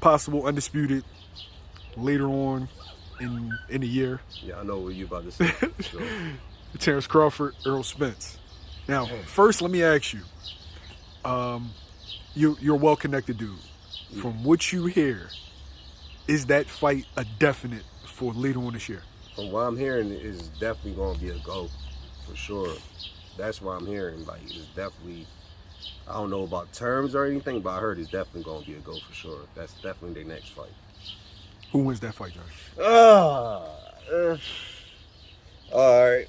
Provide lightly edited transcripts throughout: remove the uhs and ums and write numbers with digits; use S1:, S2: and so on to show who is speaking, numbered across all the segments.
S1: possible undisputed later on in the year.
S2: Yeah, I know what you're about to say. Sure.
S1: Terence Crawford, Errol Spence. Now, first, let me ask you. You're a well-connected dude.
S2: Yeah.
S1: From what you hear, is that fight a definite for later on this year?
S2: From what I'm hearing, it's definitely going to be a go, for sure. That's what I'm hearing. Like, it's definitely, I don't know about terms or anything, but I heard it's definitely going to be a go for sure. That's definitely their next fight.
S1: Who wins that fight, Josh?
S2: All right.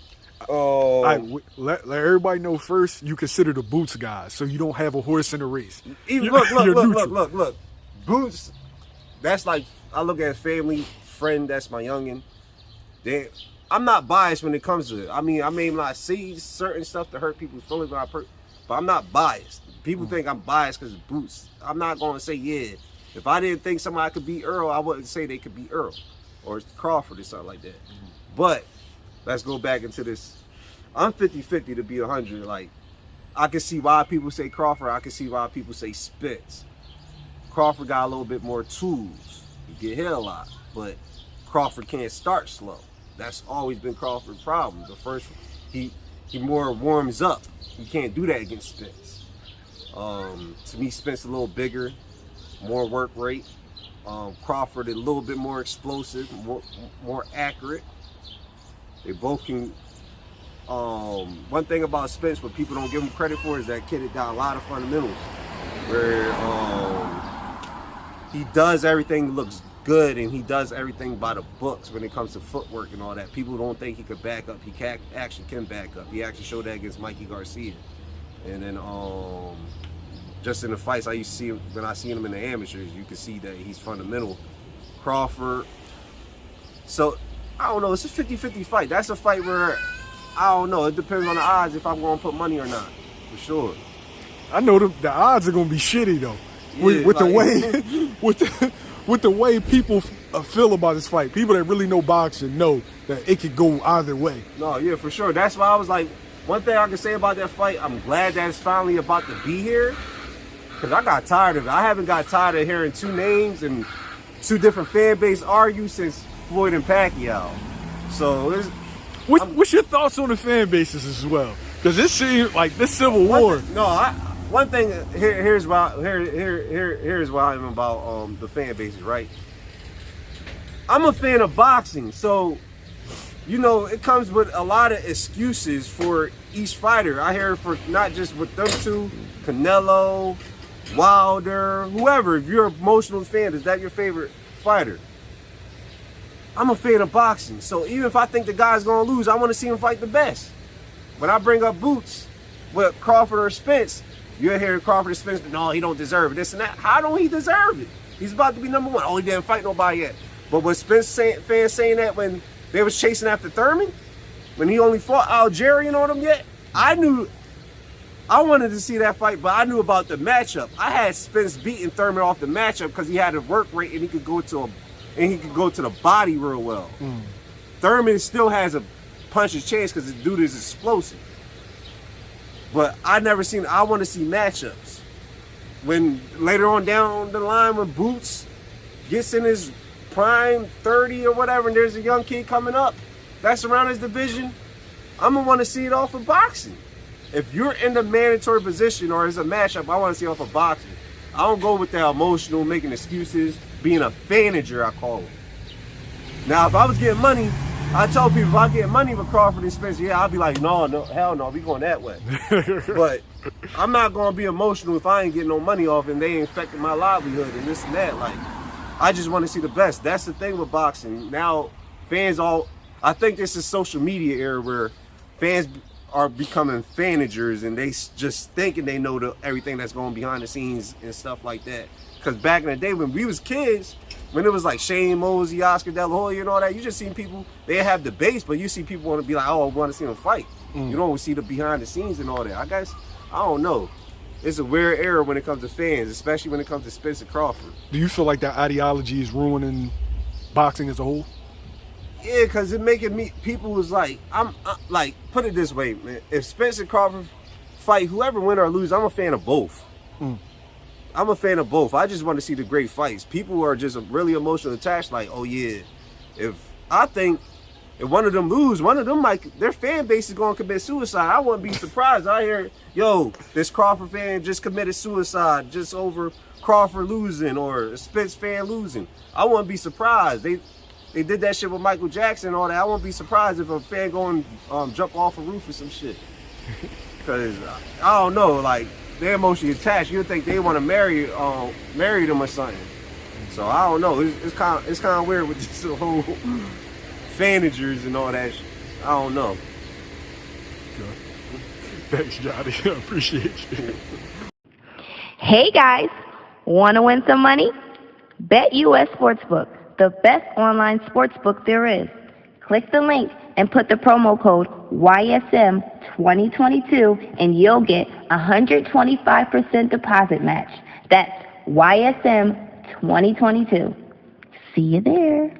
S1: Let everybody know first, you consider the Boots guys, so you don't have a horse in the race.
S2: Look. Boots, that's like, I look at family, friend, that's my youngin'. I'm not biased when it comes to it. I mean, I may not see certain stuff to hurt people's feelings, but I'm not biased. People think I'm biased because of Boots. I'm not going to say, yeah. If I didn't think somebody could beat Earl, I wouldn't say they could beat Earl or Crawford or something like that. But let's go back into this. I'm 50-50 to be 100. Like, I can see why people say Crawford. I can see why people say Spence. Crawford got a little bit more tools. He get hit a lot, but Crawford can't start slow. That's always been Crawford's problem. The first, he more warms up. He can't do that against Spence. To me, Spence a little bigger, more work rate. Crawford a little bit more explosive, more accurate. They both can. One thing about Spence, what people don't give him credit for, is that kid had got a lot of fundamentals, where he does everything looks good and he does everything by the books when it comes to footwork and all that. People don't think he could back up. He actually can back up. He actually showed that against Mikey Garcia. And then just in the fights I used to see him, when I seen him in the amateurs, you can see that he's fundamental. Crawford. So I don't know, it's a 50-50 fight. That's a fight where I don't know, it depends on the odds if I'm going to put money or not, for sure.
S1: I know the odds are going to be shitty though.
S2: Yeah,
S1: with the way people feel about this fight. People that really know boxing know that it could go either way.
S2: No, yeah, for sure. That's why I was like, one thing I can say about that fight, I'm glad that it's finally about to be here, because I got tired of it. I haven't got tired of hearing two names and two different fan base argue since Floyd and Pacquiao. So
S1: what's your thoughts on the fan bases as well? Because it seems like this civil war.
S2: One thing. Here's why I'm about the fan bases. Right. I'm a fan of boxing, so you know it comes with a lot of excuses for each fighter. I hear for not just with them two, Canelo, Wilder, whoever. If you're an emotional fan, is that your favorite fighter? I'm a fan of boxing, so even if I think the guy's gonna lose, I want to see him fight the best. When I bring up Boots with Crawford or Spence, you'll hear Crawford or Spence, no, he don't deserve it, this and that. How don't he deserve it? He's about to be number one. Oh, he didn't fight nobody yet. But was Spence fans saying that when they was chasing after Thurman? When he only fought Algerian on him yet? I wanted to see that fight, but I knew about the matchup. I had Spence beating Thurman off the matchup because he had a work rate and he could go to the body real well. Thurman still has a puncher's chance because the dude is explosive. But I want to see matchups. When later on down the line, when Boots gets in his prime 30 or whatever, and there's a young kid coming up that's around his division, I'm gonna want to see it off of boxing. If you're in the mandatory position or it's a matchup, I want to see it off of boxing. I don't go with that emotional, making excuses, being a fanager, I call it. Now, if I was getting money, I told people if I get money with Crawford and Spence, yeah, I'd be like, no, hell no, we going that way. But I'm not going to be emotional if I ain't getting no money off and they ain't affecting my livelihood and this and that. Like, I just want to see the best. That's the thing with boxing. Now, I think this is social media era where fans are becoming fanagers and they just thinking they know everything that's going behind the scenes and stuff like that. Because back in the day when we was kids, when it was like Shane Mosey, Oscar De La Hoya and all that, you just seen people, they have debates, but you see people want to be like, oh, I want to see them fight. You don't see the behind the scenes and all that. I guess, I don't know. It's a weird era when it comes to fans, especially when it comes to Spence and Crawford.
S1: Do you feel like that ideology is ruining boxing as a whole?
S2: Yeah, because it making people was like, like, put it this way, man. If Spence and Crawford fight, whoever win or lose, I'm a fan of both. I'm a fan of both. I just want to see the great fights. People are just really emotionally attached. Like, oh yeah, if one of them lose, one of them their fan base is going to commit suicide. I wouldn't be surprised. I hear, yo, this Crawford fan just committed suicide just over Crawford losing or a Spence fan losing. I wouldn't be surprised. They did that shit with Michael Jackson and all that. I wouldn't be surprised if a fan going jump off a roof or some shit. Because I don't know, like, they're emotionally attached. You'd think they want to marry them or something. So I don't know. It's kind of weird with this whole fanagers and all that shit. I don't know.
S1: Good. Thanks, Johnny. I appreciate you.
S3: Hey guys, want to win some money? BetUS Sportsbook, the best online sportsbook there is. Click the link and put the promo code YSM2022 and you'll get 125% deposit match. That's YSM2022. See you there.